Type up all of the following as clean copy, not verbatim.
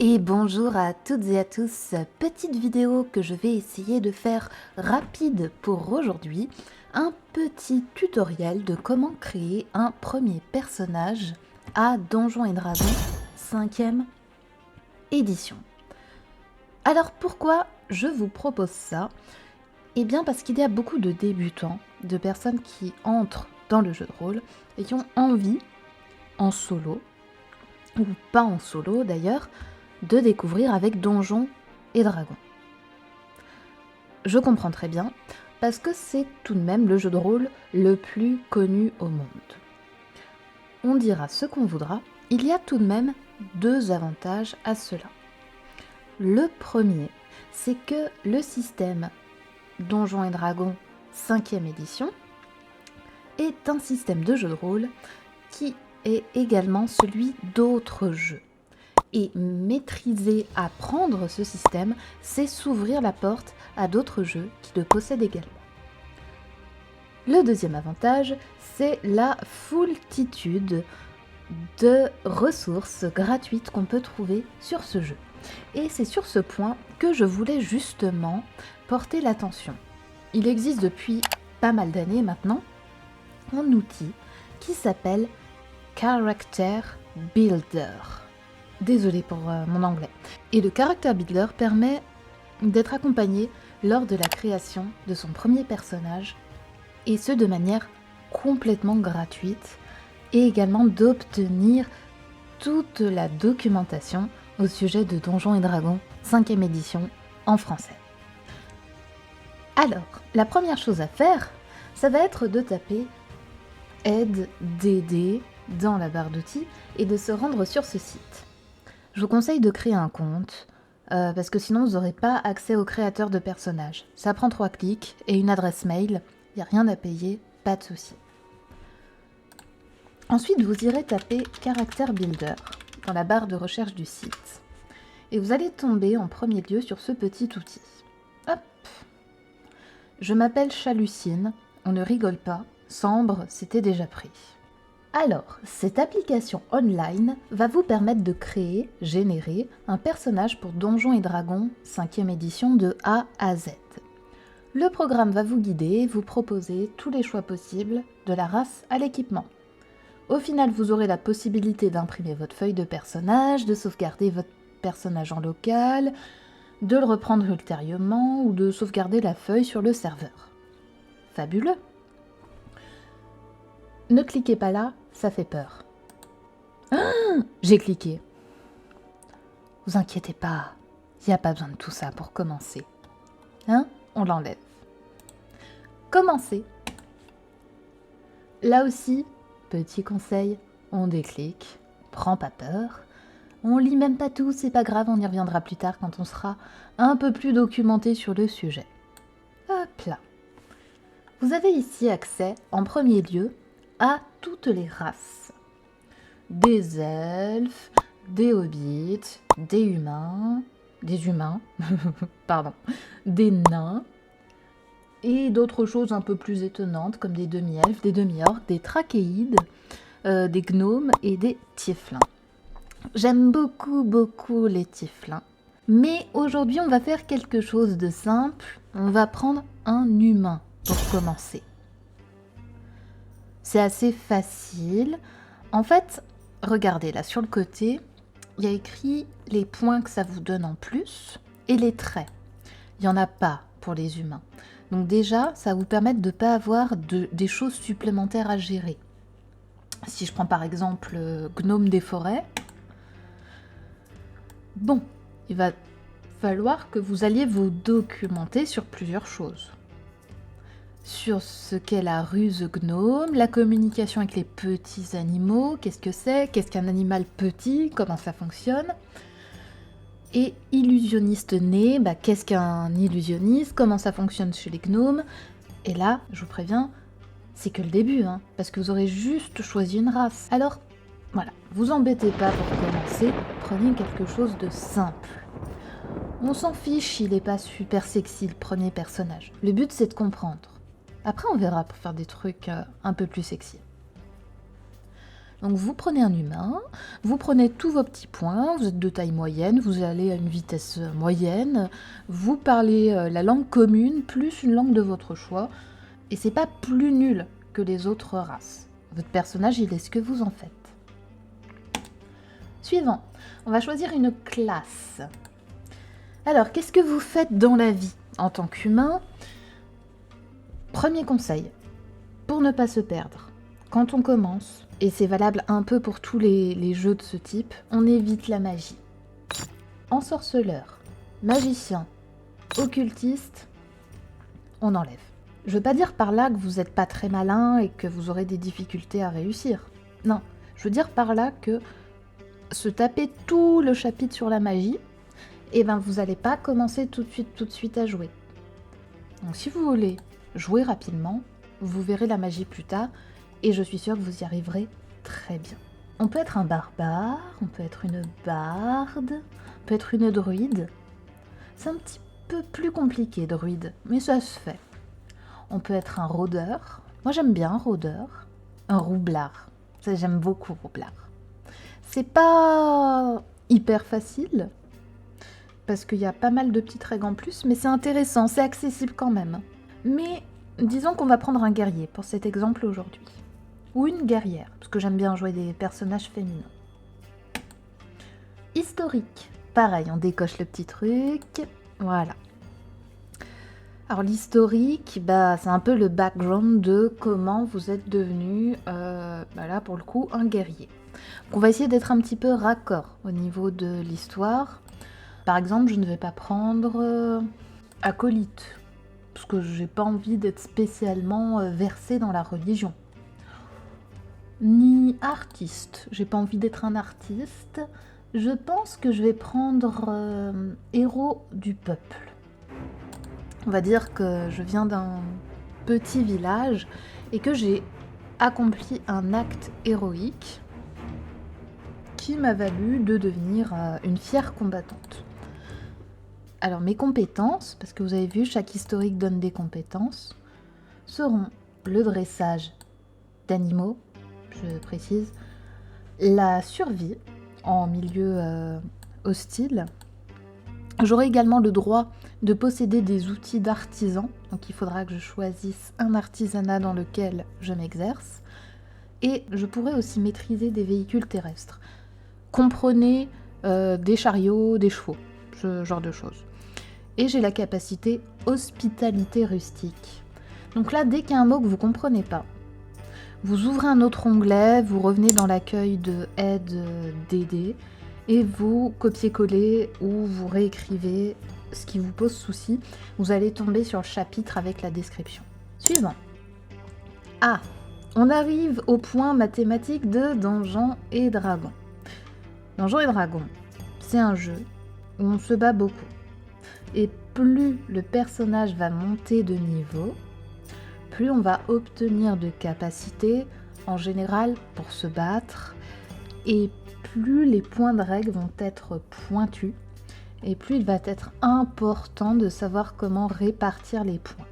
Et bonjour à toutes et à tous, petite vidéo que je vais essayer de faire rapide pour aujourd'hui, un petit tutoriel de comment créer un premier personnage à Donjons et Dragons 5e édition. Alors pourquoi je vous propose ça? Eh bien parce qu'il y a beaucoup de débutants, de personnes qui entrent dans le jeu de rôle et qui ont envie, en solo, ou pas en solo d'ailleurs, de découvrir avec Donjons et Dragons. Je comprends très bien, parce que c'est tout de même le jeu de rôle le plus connu au monde. On dira ce qu'on voudra, il y a tout de même deux avantages à cela. Le premier, c'est que le système Donjons et Dragons 5e édition est un système de jeu de rôle qui est également celui d'autres jeux. Et maîtriser, apprendre ce système, c'est s'ouvrir la porte à d'autres jeux qui le possèdent également. Le deuxième avantage, c'est la foultitude de ressources gratuites qu'on peut trouver sur ce jeu. Et c'est sur ce point que je voulais justement porter l'attention. Il existe depuis pas mal d'années maintenant un outil qui s'appelle Character Builder. Désolée pour mon anglais. Et le Character Builder permet d'être accompagné lors de la création de son premier personnage, et ce de manière complètement gratuite, et également d'obtenir toute la documentation au sujet de Donjons et Dragons 5e édition en français. Alors, la première chose à faire, ça va être de taper aide DD dans la barre d'outils et de se rendre sur ce site. Je vous conseille de créer un compte, parce que sinon vous n'aurez pas accès au créateur de personnages. Ça prend 3 clics et une adresse mail, il n'y a rien à payer, pas de souci. Ensuite, vous irez taper Character Builder dans la barre de recherche du site. Et vous allez tomber en premier lieu sur ce petit outil. Hop. Je m'appelle Chalucine, on ne rigole pas, Sambre, c'était déjà pris. Alors, cette application online va vous permettre de créer, générer un personnage pour Donjons et Dragons 5e édition de A à Z. Le programme va vous guider et vous proposer tous les choix possibles de la race à l'équipement. Au final, vous aurez la possibilité d'imprimer votre feuille de personnage, de sauvegarder votre personnage en local, de le reprendre ultérieurement ou de sauvegarder la feuille sur le serveur. Fabuleux! Ne cliquez pas là, ça fait peur. Ah, j'ai cliqué. Vous inquiétez pas, il n'y a pas besoin de tout ça pour commencer. Hein? On l'enlève. Commencez. Là aussi, petit conseil, on déclic, prends pas peur. On lit même pas tout, c'est pas grave, on y reviendra plus tard quand on sera un peu plus documenté sur le sujet. Hop là. Vous avez ici accès, en premier lieu, à toutes les races. Des elfes, des hobbits, des humains, pardon, des nains, et d'autres choses un peu plus étonnantes comme des demi-elfes, des demi-orques, des trachéides, des gnomes et des tieflins. J'aime beaucoup les tieflins. Mais aujourd'hui, on va faire quelque chose de simple. On va prendre un humain pour commencer. C'est assez facile. En fait, regardez là sur le côté, il y a écrit les points que ça vous donne en plus et les traits. Il n'y en a pas pour les humains. Donc déjà, ça va vous permettre de ne pas avoir des choses supplémentaires à gérer. Si je prends par exemple Gnome des forêts, bon, il va falloir que vous alliez vous documenter sur plusieurs choses. Sur ce qu'est la ruse gnome, la communication avec les petits animaux, qu'est-ce que c'est, qu'est-ce qu'un animal petit, comment ça fonctionne. Et illusionniste né, qu'est-ce qu'un illusionniste, comment ça fonctionne chez les gnomes. Et là, je vous préviens, c'est que le début, parce que vous aurez juste choisi une race. Alors, voilà, vous embêtez pas pour commencer, prenez quelque chose de simple. On s'en fiche, il est pas super sexy le premier personnage. Le but c'est de comprendre. Après on verra pour faire des trucs un peu plus sexy. Donc vous prenez un humain, vous prenez tous vos petits points, vous êtes de taille moyenne, vous allez à une vitesse moyenne, vous parlez la langue commune plus une langue de votre choix, et c'est pas plus nul que les autres races. Votre personnage, il est ce que vous en faites. Suivant, on va choisir une classe. Alors, qu'est-ce que vous faites dans la vie en tant qu'humain? Premier conseil, pour ne pas se perdre, quand on commence, et c'est valable un peu pour tous les jeux de ce type, on évite la magie. Ensorceleur, magicien, occultiste, on enlève. Je veux pas dire par là que vous n'êtes pas très malin et que vous aurez des difficultés à réussir. Non, je veux dire par là que se taper tout le chapitre sur la magie, et ben vous n'allez pas commencer tout de suite à jouer. Donc si vous voulez jouer rapidement, vous verrez la magie plus tard, et je suis sûre que vous y arriverez très bien. On peut être un barbare, on peut être une barde, on peut être une druide. C'est un petit peu plus compliqué, druide, mais ça se fait. On peut être un rôdeur. Moi j'aime bien un rôdeur. Un roublard. Ça, j'aime beaucoup roublard. C'est pas hyper facile, parce qu'il y a pas mal de petites règles en plus, mais c'est intéressant, c'est accessible quand même. Mais disons qu'on va prendre un guerrier pour cet exemple aujourd'hui. Ou une guerrière, parce que j'aime bien jouer des personnages féminins. Historique. Pareil, on décoche le petit truc. Voilà. Alors l'historique, c'est un peu le background de comment vous êtes devenu, là pour le coup, un guerrier. Donc on va essayer d'être un petit peu raccord au niveau de l'histoire. Par exemple, je ne vais pas prendre acolyte, parce que j'ai pas envie d'être spécialement versée dans la religion. Ni artiste, j'ai pas envie d'être un artiste. Je pense que je vais prendre héros du peuple. On va dire que je viens d'un petit village et que j'ai accompli un acte héroïque qui m'a valu de devenir une fière combattante. Alors mes compétences, parce que vous avez vu, chaque historique donne des compétences, seront le dressage d'animaux, je précise, la survie en milieu hostile. J'aurai également le droit de posséder des outils d'artisan, donc il faudra que je choisisse un artisanat dans lequel je m'exerce, et je pourrai aussi maîtriser des véhicules terrestres. Comprenez des chariots, des chevaux, ce genre de choses. Et j'ai la capacité hospitalité rustique. Donc là, dès qu'il y a un mot que vous ne comprenez pas, vous ouvrez un autre onglet, vous revenez dans l'accueil de aide d'aider, et vous copiez-collez ou vous réécrivez ce qui vous pose souci. Vous allez tomber sur le chapitre avec la description. Suivant. Ah, on arrive au point mathématique de Donjons et Dragons. Donjons et Dragons, c'est un jeu où on se bat beaucoup. Et plus le personnage va monter de niveau, plus on va obtenir de capacités, en général, pour se battre, et plus les points de règle vont être pointus, et plus il va être important de savoir comment répartir les points.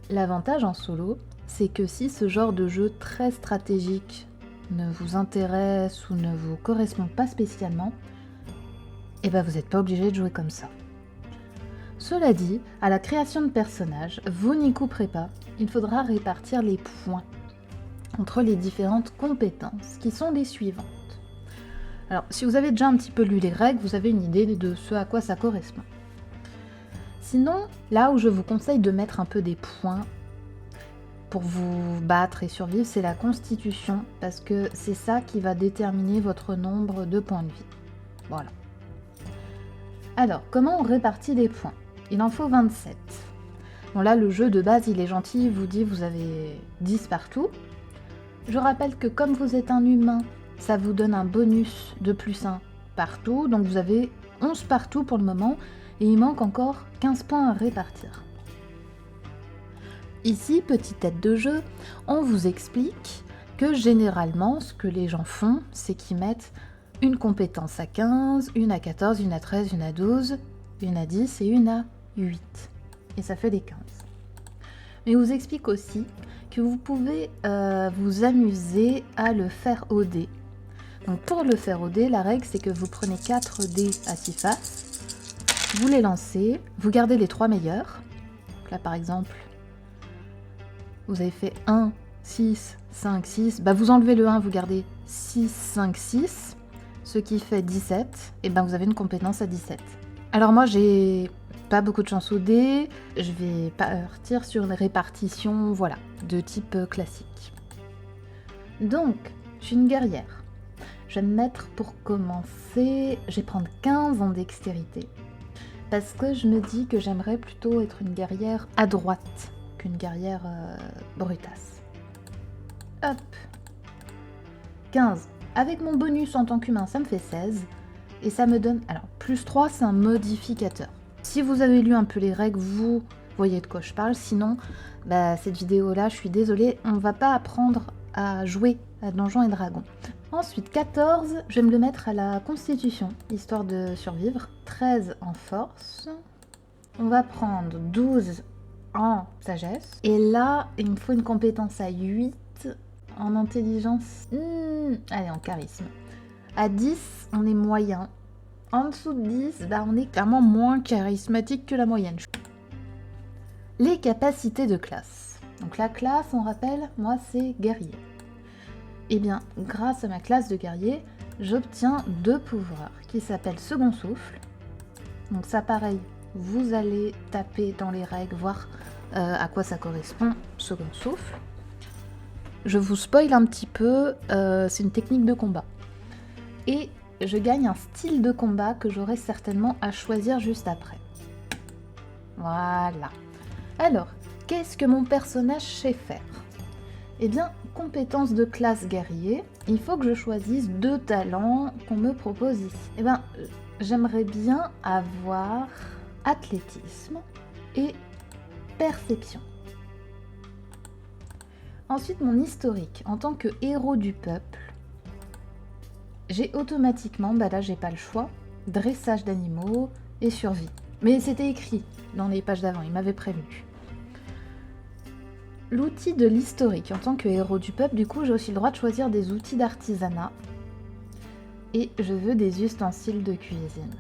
L'avantage en solo, c'est que si ce genre de jeu très stratégique ne vous intéresse ou ne vous correspond pas spécialement, vous n'êtes pas obligé de jouer comme ça. Cela dit, à la création de personnages, vous n'y couperez pas, il faudra répartir les points entre les différentes compétences, qui sont les suivantes. Alors, si vous avez déjà un petit peu lu les règles, vous avez une idée de ce à quoi ça correspond. Sinon, là où je vous conseille de mettre un peu des points pour vous battre et survivre, c'est la constitution, parce que c'est ça qui va déterminer votre nombre de points de vie. Voilà. Alors, comment on répartit les points? Il en faut 27. Bon là, le jeu de base, il est gentil, il vous dit vous avez 10 partout. Je rappelle que comme vous êtes un humain, ça vous donne un bonus de plus 1 partout, donc vous avez 11 partout pour le moment, et il manque encore 15 points à répartir. Ici, petite tête de jeu, on vous explique que généralement, ce que les gens font, c'est qu'ils mettent une compétence à 15, une à 14, une à 13, une à 12, une à 10 et une à 8. Et ça fait les 15. Mais on vous explique aussi que vous pouvez vous amuser à le faire au dé. Donc pour le faire au dé, la règle c'est que vous prenez 4 dés à 6 faces, vous les lancez, vous gardez les 3 meilleurs. Donc là par exemple, vous avez fait 1, 6, 5, 6, bah vous enlevez le 1, vous gardez 6, 5, 6, ce qui fait 17, et ben vous avez une compétence à 17. Alors moi j'ai pas beaucoup de chance au dé, je vais partir sur une répartition, voilà, de type classique. Donc, je suis une guerrière. Je vais me mettre pour commencer, je vais prendre 15 en dextérité. Parce que je me dis que j'aimerais plutôt être une guerrière à droite qu'une guerrière brutasse. Hop 15. Avec mon bonus en tant qu'humain, ça me fait 16. Et ça me donne... Alors, plus 3, c'est un modificateur. Si vous avez lu un peu les règles, vous voyez de quoi je parle. Sinon, bah, cette vidéo-là, je suis désolée, on va pas apprendre à jouer à Donjons et Dragons. Ensuite, 14, je vais me le mettre à la Constitution, histoire de survivre. 13 en force. On va prendre 12 en sagesse. Et là, il me faut une compétence à 8 en intelligence. Allez, en charisme. À 10, on est moyen. En dessous de 10, bah on est clairement moins charismatique que la moyenne. Les capacités de classe. Donc la classe, on rappelle, moi c'est guerrier. Et bien, grâce à ma classe de guerrier, j'obtiens 2 pouvoirs qui s'appellent second souffle. Donc ça pareil, vous allez taper dans les règles, voir à quoi ça correspond, second souffle. Je vous spoil un petit peu, c'est une technique de combat. Et je gagne un style de combat que j'aurai certainement à choisir juste après. Voilà. Alors, qu'est-ce que mon personnage sait faire? Eh bien, compétence de classe guerrier, il faut que je choisisse 2 talents qu'on me propose ici. Eh bien, j'aimerais bien avoir athlétisme et perception. Ensuite, mon historique. En tant que héros du peuple, j'ai automatiquement, bah là j'ai pas le choix, dressage d'animaux et survie. Mais c'était écrit dans les pages d'avant, il m'avait prévenu. L'outil de l'historique. En tant que héros du peuple, du coup, j'ai aussi le droit de choisir des outils d'artisanat. Et je veux des ustensiles de cuisine.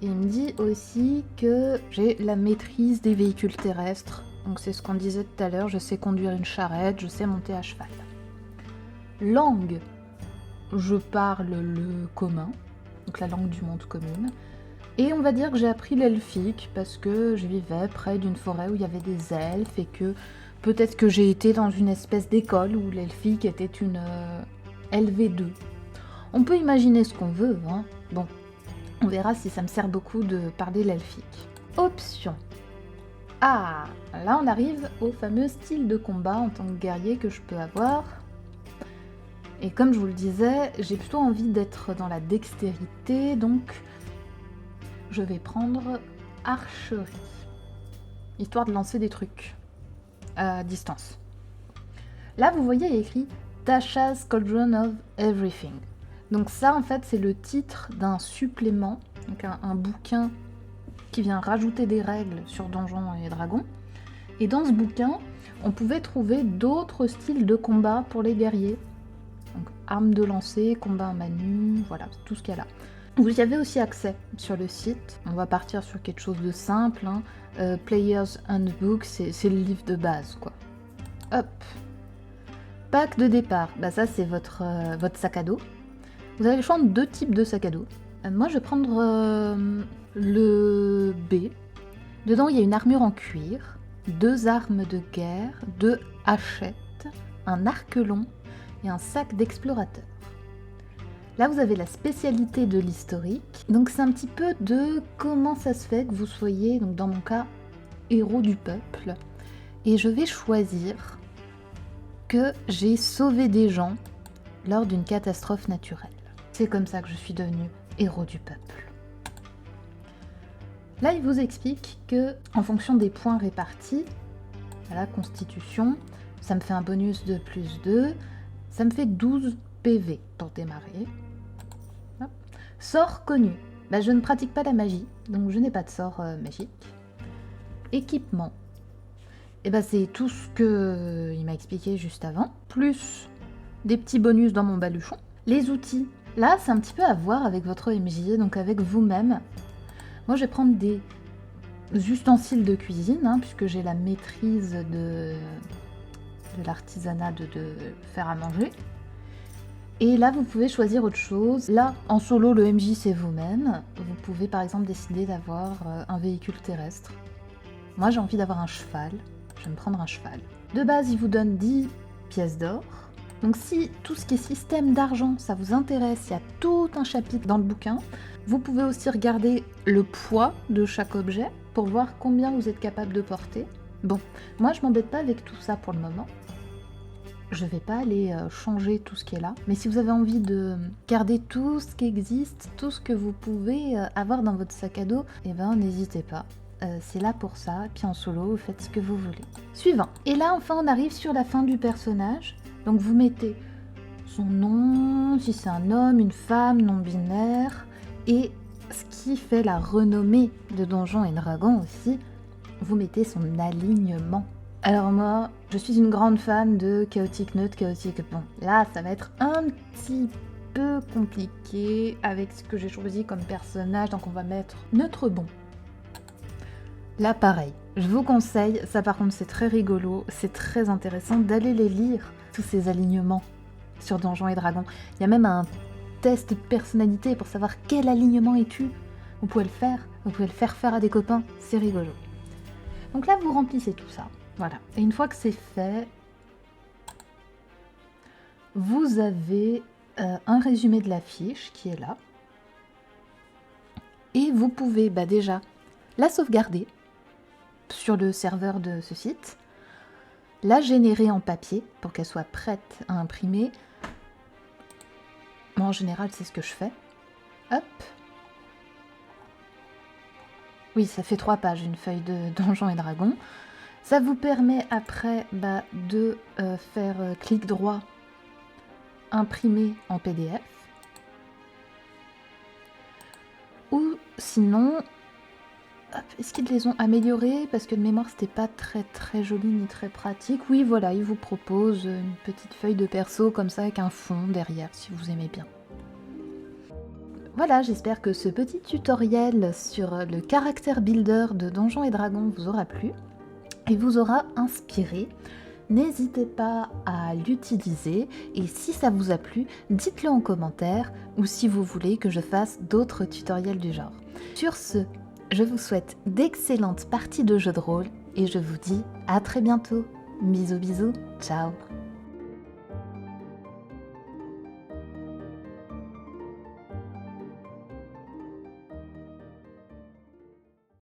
Et il me dit aussi que j'ai la maîtrise des véhicules terrestres. Donc c'est ce qu'on disait tout à l'heure, je sais conduire une charrette, je sais monter à cheval. Langue. Je parle le commun, donc la langue du monde commune. Et on va dire que j'ai appris l'elfique parce que je vivais près d'une forêt où il y avait des elfes et que peut-être que j'ai été dans une espèce d'école où l'elfique était une LV2. On peut imaginer ce qu'on veut, hein. Bon, on verra si ça me sert beaucoup de parler l'elfique. Option. Ah, là on arrive au fameux style de combat en tant que guerrier que je peux avoir. Et comme je vous le disais, j'ai plutôt envie d'être dans la dextérité, donc je vais prendre archerie, histoire de lancer des trucs à distance. Là, vous voyez, il y a écrit Tasha's Cauldron of Everything. Donc ça, en fait, c'est le titre d'un supplément, donc un bouquin qui vient rajouter des règles sur Donjons et Dragons. Et dans ce bouquin, on pouvait trouver d'autres styles de combat pour les guerriers. Donc armes de lancer, combat à main nue, voilà, tout ce qu'il y a là. Vous y avez aussi accès sur le site. On va partir sur quelque chose de simple. Hein. Player's Handbook, c'est le livre de base, quoi. Hop. Pack de départ. Bah ça, c'est votre sac à dos. Vous avez le choix de 2 types de sac à dos. Moi, je vais prendre le B. Dedans, il y a une armure en cuir, 2 armes de guerre, 2 hachettes, un arc long et un sac d'explorateur. Là, vous avez la spécialité de l'historique. Donc, c'est un petit peu de comment ça se fait que vous soyez, donc dans mon cas, héros du peuple. Et je vais choisir que j'ai sauvé des gens lors d'une catastrophe naturelle. C'est comme ça que je suis devenue héros du peuple. Là, il vous explique que, en fonction des points répartis à la constitution, ça me fait un bonus de plus 2, ça me fait 12 PV pour démarrer. Hop. Sort connu. Bah, je ne pratique pas la magie, donc je n'ai pas de sort magique. Équipement. Et ben c'est tout ce que il m'a expliqué juste avant, plus des petits bonus dans mon baluchon. Les outils, là c'est un petit peu à voir avec votre MJ, donc avec vous-même. Moi je vais prendre des ustensiles de cuisine, hein, puisque j'ai la maîtrise de l'artisanat de faire à manger. Et là, vous pouvez choisir autre chose. Là, en solo, le MJ, c'est vous-même. Vous pouvez par exemple décider d'avoir un véhicule terrestre. Moi, j'ai envie d'avoir un cheval. Je vais me prendre un cheval. De base, il vous donne 10 pièces d'or. Donc si tout ce qui est système d'argent, ça vous intéresse, il y a tout un chapitre dans le bouquin. Vous pouvez aussi regarder le poids de chaque objet pour voir combien vous êtes capable de porter. Bon, moi, je m'embête pas avec tout ça pour le moment. Je vais pas aller changer tout ce qui est là, mais si vous avez envie de garder tout ce qui existe, tout ce que vous pouvez avoir dans votre sac à dos, eh ben n'hésitez pas. C'est là pour ça, puis en solo, vous faites ce que vous voulez. Suivant. Et là, enfin, on arrive sur la fin du personnage. Donc vous mettez son nom, si c'est un homme, une femme, non-binaire, et ce qui fait la renommée de Donjons et Dragons aussi, vous mettez son alignement. Alors moi, je suis une grande fan de Chaotic Neutre, Chaotic... Bon, là, ça va être un petit peu compliqué avec ce que j'ai choisi comme personnage, donc on va mettre Neutre Bon. Là, pareil, je vous conseille, ça par contre c'est très rigolo, c'est très intéressant d'aller les lire, tous ces alignements sur Donjons et Dragons. Il y a même un test de personnalité pour savoir quel alignement es-tu. Vous pouvez le faire faire à des copains, c'est rigolo. Donc là, vous remplissez tout ça. Voilà. Et une fois que c'est fait, vous avez un résumé de la fiche qui est là. Et vous pouvez déjà la sauvegarder sur le serveur de ce site, la générer en papier pour qu'elle soit prête à imprimer. Moi, en général, c'est ce que je fais. Hop. Oui, ça fait 3 pages, une feuille de Donjons et Dragons. Ça vous permet après de faire clic droit, imprimer en PDF. Ou sinon, est-ce qu'ils les ont améliorés? Parce que de mémoire, c'était pas très joli ni très pratique. Oui, voilà, ils vous proposent une petite feuille de perso comme ça avec un fond derrière, si vous aimez bien. Voilà, j'espère que ce petit tutoriel sur le caractère builder de Donjons et Dragons vous aura plu et vous aura inspiré. N'hésitez pas à l'utiliser et si ça vous a plu, dites-le en commentaire ou si vous voulez que je fasse d'autres tutoriels du genre. Sur ce, je vous souhaite d'excellentes parties de jeux de rôle et je vous dis à très bientôt. Bisous bisous, ciao.